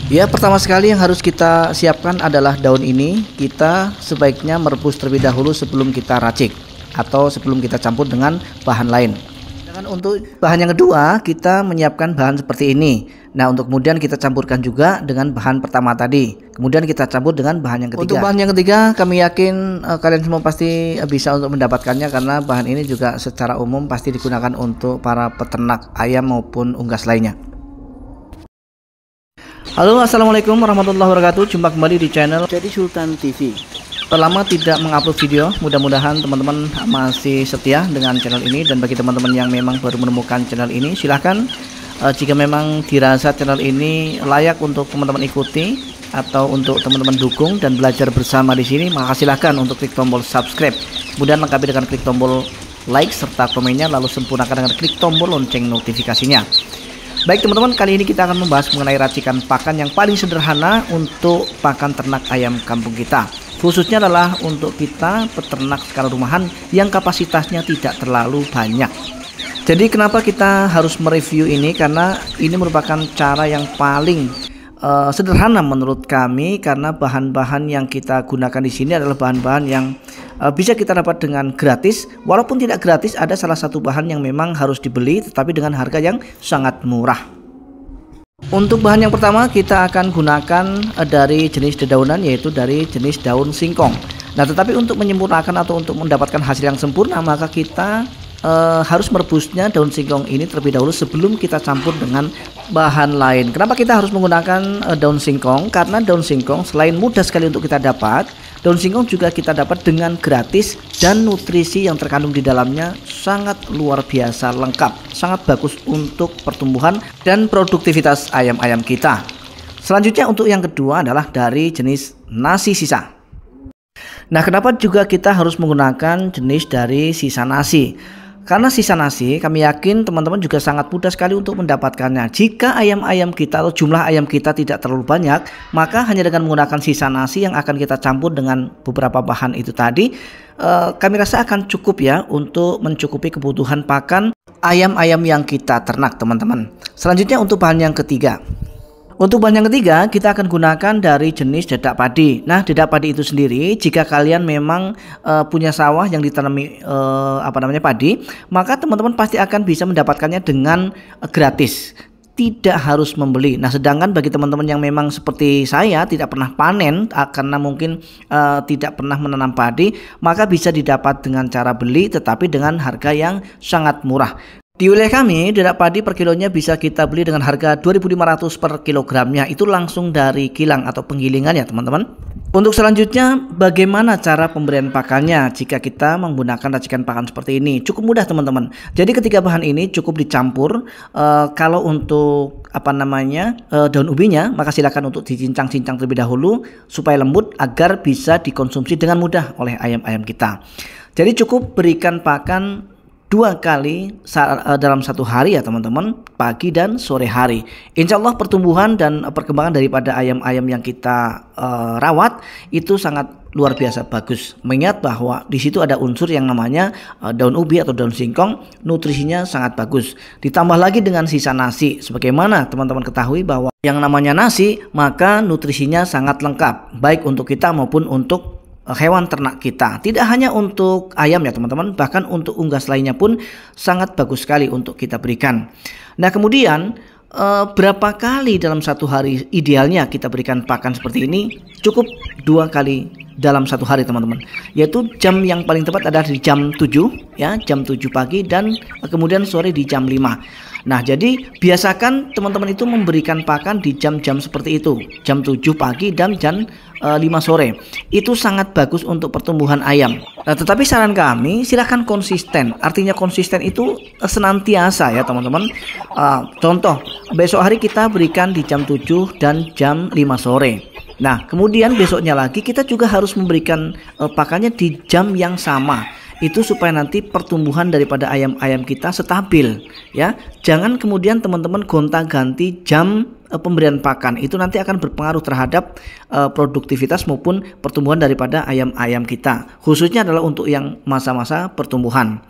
Ya, pertama sekali yang harus kita siapkan adalah daun ini. Kita sebaiknya merebus terlebih dahulu sebelum kita racik atau sebelum kita campur dengan bahan lain. Dan untuk bahan yang kedua, kita menyiapkan bahan seperti ini. Nah, untuk kemudian kita campurkan juga dengan bahan pertama tadi. Kemudian kita campur dengan bahan yang ketiga. Untuk bahan yang ketiga, kami yakin kalian semua pasti bisa untuk mendapatkannya, karena bahan ini juga secara umum pasti digunakan untuk para peternak ayam maupun unggas lainnya. Halo, assalamualaikum warahmatullahi wabarakatuh. Jumpa kembali di channel Jadi Sultan TV. Lama tidak mengupload video, mudah-mudahan teman-teman masih setia dengan channel ini. Dan bagi teman-teman yang memang baru menemukan channel ini, silahkan jika memang dirasa channel ini layak untuk teman-teman ikuti atau untuk teman-teman dukung dan belajar bersama di sini, maka silahkan untuk klik tombol subscribe. Kemudian lengkapi dengan klik tombol like serta komennya, lalu sempurnakan dengan klik tombol lonceng notifikasinya. Baik teman-teman, kali ini kita akan membahas mengenai racikan pakan yang paling sederhana untuk pakan ternak ayam kampung kita. Khususnya adalah untuk kita peternak skala rumahan yang kapasitasnya tidak terlalu banyak. Jadi kenapa kita harus mereview ini? Karena ini merupakan cara yang paling sederhana menurut kami, karena bahan-bahan yang kita gunakan di sini adalah bahan-bahan yang bisa kita dapat dengan gratis. Walaupun tidak gratis, ada salah satu bahan yang memang harus dibeli, tetapi dengan harga yang sangat murah. Untuk bahan yang pertama, kita akan gunakan dari jenis dedaunan, yaitu dari jenis daun singkong. Nah, tetapi untuk menyempurnakan atau untuk mendapatkan hasil yang sempurna, maka kita harus merebusnya daun singkong ini terlebih dahulu sebelum kita campur dengan bahan lain. Kenapa kita harus menggunakan daun singkong? Karena daun singkong selain mudah sekali untuk kita dapat, daun singkong juga kita dapat dengan gratis, dan nutrisi yang terkandung di dalamnya sangat luar biasa lengkap, sangat bagus untuk pertumbuhan dan produktivitas ayam-ayam kita. Selanjutnya untuk yang kedua adalah dari jenis nasi sisa. Nah, kenapa juga kita harus menggunakan jenis dari sisa nasi? Karena sisa nasi, kami yakin teman-teman juga sangat mudah sekali untuk mendapatkannya. Jika ayam-ayam kita atau jumlah ayam kita tidak terlalu banyak, maka hanya dengan menggunakan sisa nasi yang akan kita campur dengan beberapa bahan itu tadi, kami rasa akan cukup ya untuk mencukupi kebutuhan pakan ayam-ayam yang kita ternak, teman-teman. Selanjutnya untuk bahan yang ketiga. Untuk bahan yang ketiga, kita akan gunakan dari jenis dedak padi. Nah, dedak padi itu sendiri, jika kalian memang punya sawah yang ditanami padi, maka teman-teman pasti akan bisa mendapatkannya dengan gratis, tidak harus membeli. Nah, sedangkan bagi teman-teman yang memang seperti saya tidak pernah panen karena mungkin tidak pernah menanam padi, maka bisa didapat dengan cara beli, tetapi dengan harga yang sangat murah. Di wilayah kami, dedak padi per kilonya bisa kita beli dengan harga 2.500 per kilogramnya. Itu langsung dari kilang atau penggilingan ya teman-teman. Untuk selanjutnya, bagaimana cara pemberian pakannya jika kita menggunakan racikan pakan seperti ini? Cukup mudah teman-teman. Jadi ketiga bahan ini cukup dicampur. Kalau untuk daun ubinya, maka silakan untuk dicincang-cincang terlebih dahulu supaya lembut agar bisa dikonsumsi dengan mudah oleh ayam-ayam kita. Jadi cukup berikan pakan 2 kali dalam satu hari ya teman-teman, pagi dan sore hari. Insya Allah pertumbuhan dan perkembangan daripada ayam-ayam yang kita rawat itu sangat luar biasa bagus. Mengingat bahwa di situ ada unsur yang namanya daun ubi atau daun singkong, nutrisinya sangat bagus. Ditambah lagi dengan sisa nasi. Sebagaimana teman-teman ketahui bahwa yang namanya nasi, maka nutrisinya sangat lengkap, baik untuk kita maupun untuk hewan ternak kita. Tidak hanya untuk ayam ya teman-teman, bahkan untuk unggas lainnya pun sangat bagus sekali untuk kita berikan. Nah, kemudian berapa kali dalam satu hari idealnya kita berikan pakan seperti ini? Cukup 2 kali dalam satu hari teman-teman, yaitu jam yang paling tepat adalah di jam 7 ya, jam 7 pagi, dan kemudian sore di jam 5. Nah, jadi biasakan teman-teman itu memberikan pakan di jam-jam seperti itu, jam 7 pagi dan jam 5 sore. Itu sangat bagus untuk pertumbuhan ayam. Nah, tetapi saran kami silahkan konsisten. Artinya konsisten itu senantiasa ya teman-teman. Contoh, besok hari kita berikan di jam 7 dan jam 5 sore. Nah, kemudian besoknya lagi kita juga harus memberikan pakannya di jam yang sama. itu supaya nanti pertumbuhan daripada ayam-ayam kita stabil ya. Jangan kemudian teman-teman gonta-ganti jam pemberian pakan, itu nanti akan berpengaruh terhadap produktivitas maupun pertumbuhan daripada ayam-ayam kita, khususnya adalah untuk yang masa-masa pertumbuhan.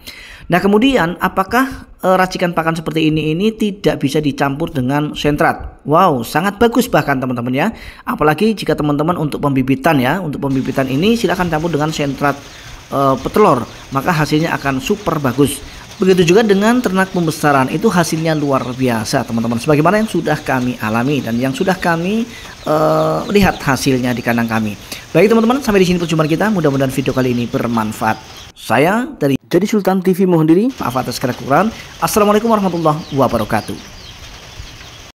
Nah kemudian apakah racikan pakan seperti ini tidak bisa dicampur dengan sentrat? Wow, sangat bagus bahkan teman-teman ya. Apalagi jika teman-teman untuk pembibitan ya, untuk pembibitan ini silahkan campur dengan sentrat petelur, maka hasilnya akan super bagus. Begitu juga dengan ternak pembesaran, itu hasilnya luar biasa teman-teman, sebagaimana yang sudah kami alami dan yang sudah kami lihat hasilnya di kandang kami. Baik teman-teman, sampai di sini perjumpaan kita, mudah-mudahan video kali ini bermanfaat. Saya dari Jadi Sultan TV mohon diri, maaf atas kekurangan. Assalamualaikum warahmatullahi wabarakatuh.